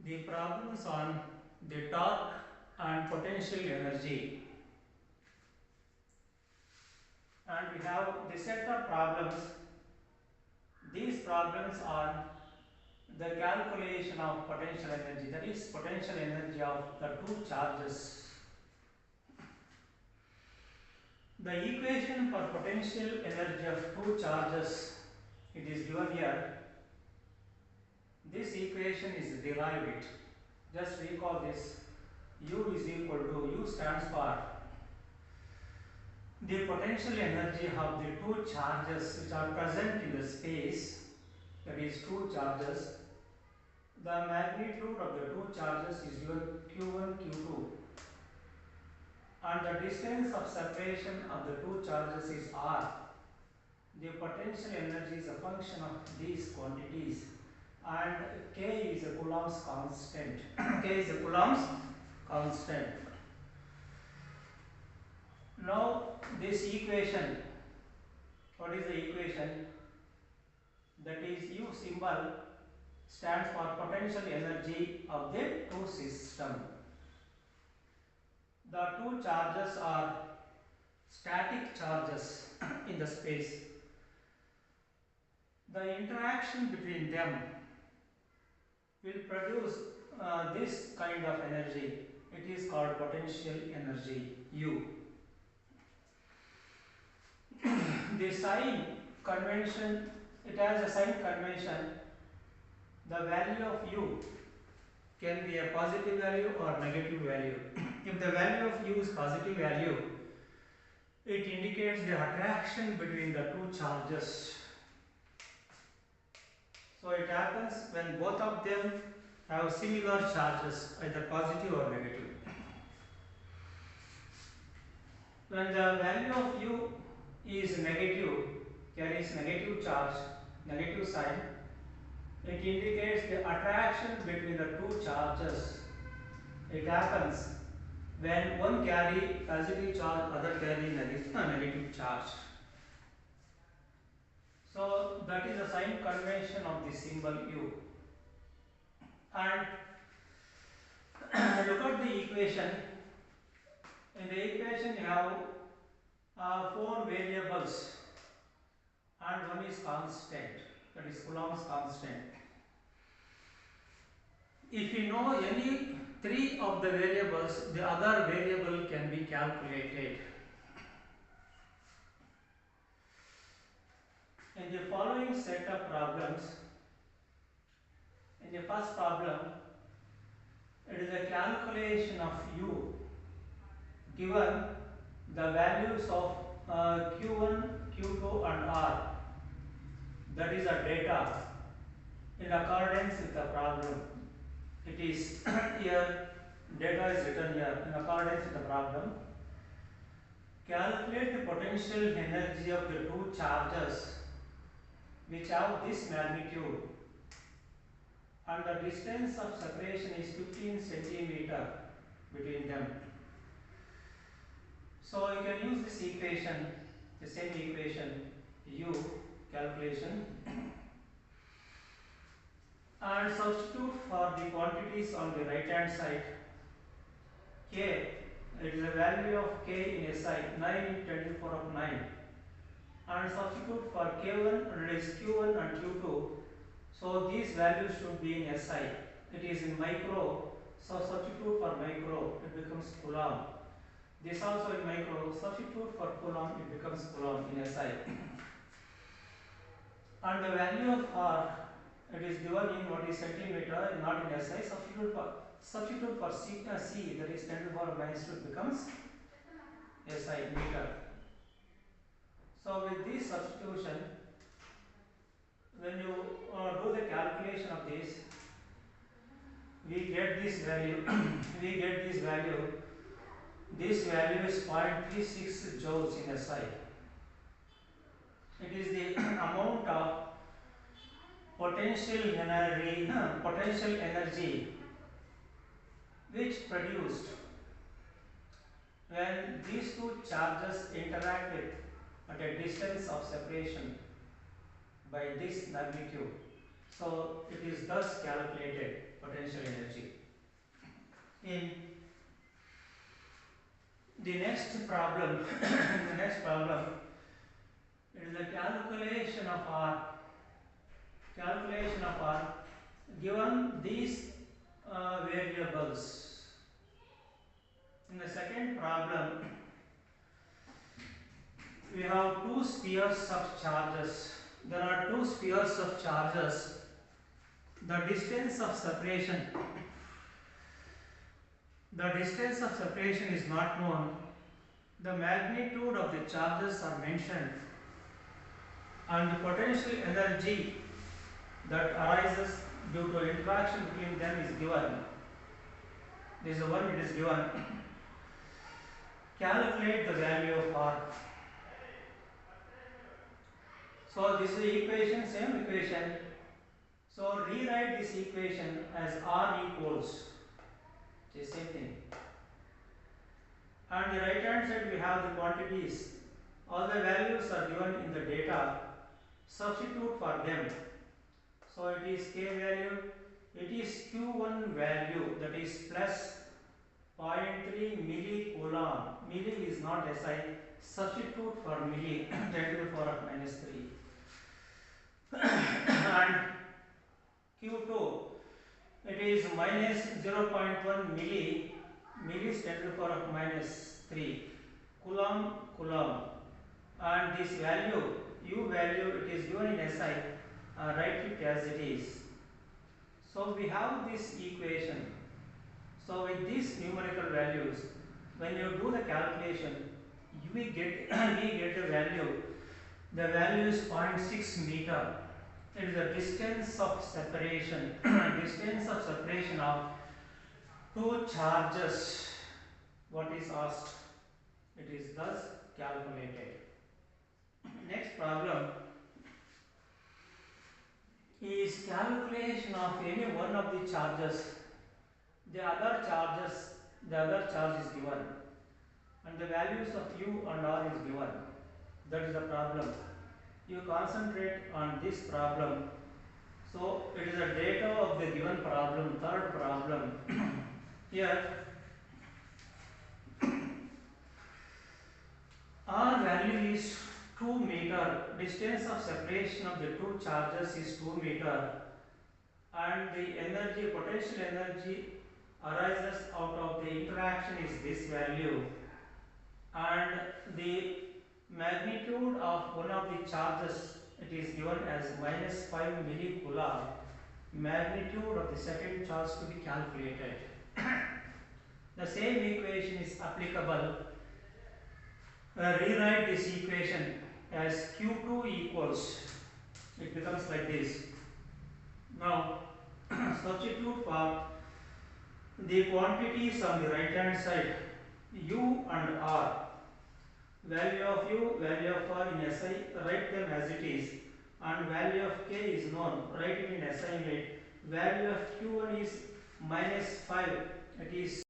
the problems on the torque and potential energy. And we have the set of problems. These problems are the calculation of potential energy, that is potential energy of the two charges. The equation for potential energy of two charges, it is given here. This equation is derived. Just recall this. U is equal to, U stands for the potential energy of the two charges which are present in the space, that is two charges. The magnitude of the two charges is given Q1, Q2, and the distance of separation of the two charges is R. The potential energy is a function of these quantities, and K is a Coulomb's constant. K is a Coulomb's constant. Now this equation, what is the equation? That is, U symbol stands for potential energy of the two system. The two charges are static charges in the space. The interaction between them will produce this kind of energy. It is called potential energy, U. The sign convention, it has a sign convention. The value of U can be a positive value or negative value. If the value of U is positive value, it indicates the attraction between the two charges. So it happens when both of them have similar charges, either positive or negative. When the value of U is negative, carries negative charge, negative sign, it indicates the attraction between the two charges. It happens when one carry positive charge, other carry negative charge. So that is the sign convention of the symbol U. And look at the equation. In the equation you have four variables and one is constant, that is Coulomb's constant. If you know any three of the variables, the other variable can be calculated. In the following set of problems, in the first problem, it is a calculation of U given the values of Q1, Q2 and R. That is a data in accordance with the problem. It is here, data is written here in accordance with the problem. Calculate the potential energy of the two charges which have this magnitude, and the distance of separation is 15 centimeter between them. So you can use this equation, the same equation, U calculation, and substitute for the quantities on the right hand side. K, it is a value of K in SI, 9 into 10 to the power of 9, and substitute for K1, and it is Q1 and Q2. So these values should be in SI. It is in micro, so substitute for micro, it becomes Coulomb. This also in micro, substitute for Coulomb, it becomes Coulomb in SI. And the value of R, it is given in what is centimeter, not in SI. Substitute for C, that is 10 to the power of minus 2, becomes SI meter. So with this substitution, when you do the calculation of this, we get this value. we get this value. This value is 0.36 joules in SI. It is the amount of potential energy which produced when these two charges interact with at a distance of separation by this magnitude. So it is thus calculated potential energy. In the next problem, the next problem, it is the calculation of R given these variables. In the second problem, we have two spheres of charges. There are two spheres of charges. The distance of separation is not known. The magnitude of the charges are mentioned, and the potential energy that arises due to interaction between them is given. This is the one it is given. Calculate the value of R. So this is the equation, same equation. So rewrite this equation as R equals the same thing. On the right hand side we have the quantities. All the values are given in the data. Substitute for them. So it is K value, it is Q1 value, that is plus 0.3 millicoulomb. Milli is not SI. Substitute for milli 10 to the power of minus 3. And Q2, it is minus 0.1 milli. Milli is 10 to the power of minus 3. Coulomb. And this value, U value, it is given in SI. Write it as it is. So we have this equation. So with these numerical values, when you do the calculation, we get a value. The value is 0.6 meter. It is the distance of separation. Distance of separation of two charges. What is asked? It is thus calculated. Next problem is calculation of any one of the charges. The other charge is given, and the values of U and R is given. That is the problem. You concentrate on this problem. So it is the data of the given problem, third problem. Here R value is 2 meter. Distance of separation of the two charges is 2 meter, and the energy, potential energy arises out of the interaction is this value, and the magnitude of one of the charges, it is given as minus 5 millicoulomb. Magnitude of the second charge to be calculated. The same equation is applicable. Rewrite this equation as Q2 equals, it becomes like this. Now substitute for the quantities on the right hand side, U and R. Value of U, value of R in SI, write them as it is, and value of K is known, write it in SI unit. Value of Q1 is minus 5, it is